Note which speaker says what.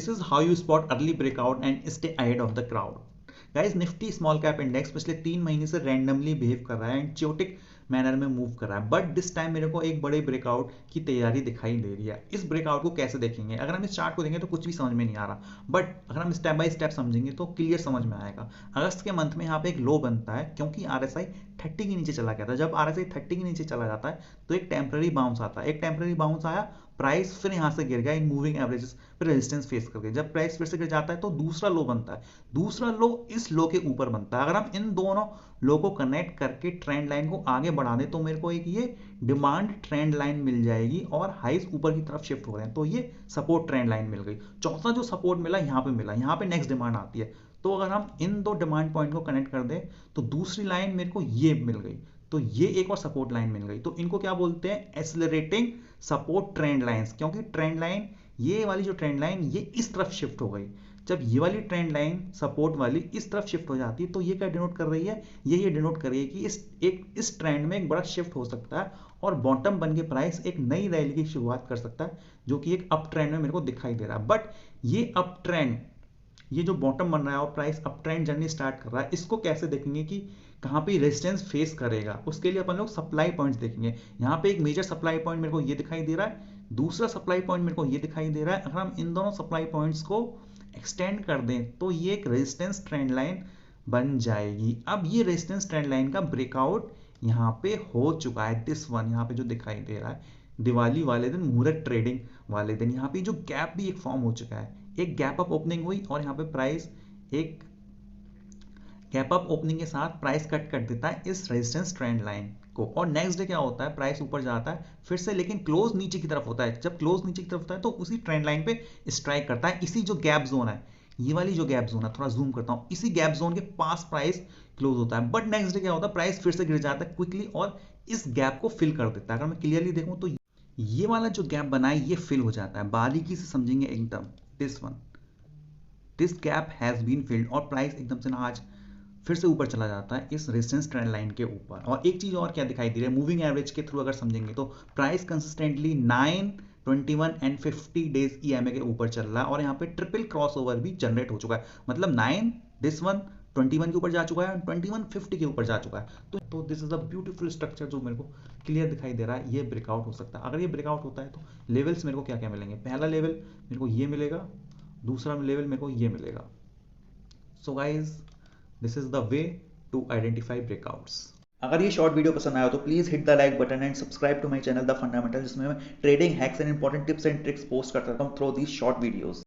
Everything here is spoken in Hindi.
Speaker 1: This is how you spot early breakout and stay ahead of the crowd. Guys Nifty small cap index पिछले 3 महीने से रैंडमली बिहेव कर रहा है एंड च्योटिक मैनर में मूव कर रहा है, बट दिस टाइम मेरे को एक बड़े ब्रेकआउट की तैयारी दिखाई दे रही है। इस ब्रेकआउट को कैसे देखेंगे? अगर हम इस चार्ट को देखेंगे तो कुछ भी समझ में नहीं आ रहा, बट अगर हम स्टेप बाय स्टेप समझेंगे तो क्लियर समझ में आएगा। अगस्त के मंथ में यहाँ पे एक लो बनता है क्योंकि आरएसआई 30 के नीचे चला गया था। जब आरएसआई 30 के नीचे चला जाता है तो एक टेम्पररी बाउंस आता है, एक टेम्पररी बाउंस आया, प्राइस फिर यहां से गिर गया इन मूविंग एवरेजेस फिर रेजिस्टेंस फेस करके। जब प्राइस फिर से गिर जाता है तो दूसरा लो बनता है, दूसरा लो इस लो के ऊपर बनता है। अगर हम इन दोनों लो को कनेक्ट करके ट्रेंड लाइन को आगे बढ़ा दें तो मेरे को एक ये डिमांड ट्रेंड लाइन मिल जाएगी और हाइस ऊपर की तरफ शिफ्ट हो रहे हैं, तो ये सपोर्ट ट्रेंड लाइन मिल गई। चौथा जो सपोर्ट मिला यहाँ पे मिला, यहाँ पे नेक्स्ट डिमांड आती है। तो अगर हम इन दो डिमांड पॉइंट को कनेक्ट कर दें तो दूसरी लाइन मेरे को ये मिल गई, तो ये एक और सपोर्ट लाइन मिल गई। तो इनको क्या बोलते हैं? एक्सेलरेटिंग सपोर्ट ट्रेंड लाइंस, क्योंकि ट्रेंड लाइन ये वाली जो ट्रेंड लाइन ये इस तरफ शिफ्ट हो गई। जब ये वाली ट्रेंड लाइन सपोर्ट वाली इस तरफ शिफ्ट हो जाती है तो ये क्या डिनोट कर रही है? ये डिनोट कर रही है कि इस ट्रेंड में एक बड़ा शिफ्ट हो सकता है और बॉटम बन के प्राइस एक नई रैली की शुरुआत कर सकता है, जो कि एक अप ट्रेंड में मेरे को दिखाई दे रहा है। बट ये अप ट्रेंड, ये जो बॉटम बन रहा है और price up trend journey start कर रहा है, इसको कैसे देखेंगे कि कहां पे रेजिस्टेंस फेस करेगा? उसके लिए अपन लोग सप्लाई पॉइंट्स देखेंगे। यहाँ पे एक मेजर सप्लाई पॉइंट मेरे को ये दिखाई दे रहा है, दूसरा सप्लाई पॉइंट मेरे को ये दिखाई दे रहा है। अगर हम इन दोनों सप्लाई पॉइंट्स को एक्सटेंड कर दें तो ये एक रेजिस्टेंस ट्रेंड लाइन बन जाएगी। अब ये रेजिस्टेंस ट्रेंड लाइन का ब्रेकआउट यहाँ पे हो चुका है। दिस वन यहाँ पे जो दिखाई दे रहा है, दिवाली वाले दिन, मुहूर्त ट्रेडिंग वाले दिन, यहाँ पे जो गैप भी एक फॉर्म हो चुका है, एक गैप अप ओपनिंग हुई और यहाँ पे प्राइस एक गैप अप ओपनिंग के साथ प्राइस कट कर देता है इस रेजिस्टेंस ट्रेंड लाइन को, और नेक्स्ट डे क्या होता है? प्राइस ऊपर जाता है फिर से, लेकिन क्लोज नीचे की तरफ होता है। जब क्लोज नीचे की तरफ होता है तो उसी ट्रेंड लाइन पे स्ट्राइक करता है। इसी जो गैप जोन है, ये वाली जो गैप जोन है, थोड़ा जूम करता हूं, इसी गैप जोन के पास प्राइस क्लोज होता है। बट नेक्स्ट डे क्या होता है? प्राइस फिर से गिर जाता है क्विकली और इस गैप को फिल कर देता है। अगर मैं क्लियरली देखूं तो ये वाला जो गैप बना है ये फिल हो जाता है। बारीकी से समझेंगे एकदम, this one, this gap has been filled और प्राइस एकदम से ना आज फिर से ईऊपर चला जाता है इस रेजिस्टेंस ट्रेंड लाइन के ऊपर। और एक चीज और क्या दिखाई दे रही है, मूविंग एवरेज के थ्रू अगर समझेंगे तो price consistently 9, 21 and 50 days EMA के ऊपर चल रहा है और यहाँ पे ट्रिपल क्रॉसओवर भी जनरेट हो चुका है। मतलब 9 दिस वन 21 के ऊपर जा चुका है, 21 50 के ऊपर जा चुका है। तो this is a beautiful structure जो मेरे को क्लियर दिखाई दे रहा है। ये ब्रेकआउट हो सकता है। अगर ये ब्रेकआउट होता है तो लेवल्स मेरे को क्या क्या मिलेंगे? पहला लेवल मेरे को ये मिलेगा, दूसरा लेवल मेरे को ये मिलेगा। So guys this is the way to identify breakouts. अगर ये शॉर्ट वीडियो पसंद आया तो please hit the like button and subscribe to my channel the fundamental, जिसमें मैं trading hacks and important tips and tricks post करता हूँ थ्रू दीज शॉर्ट वीडियोस।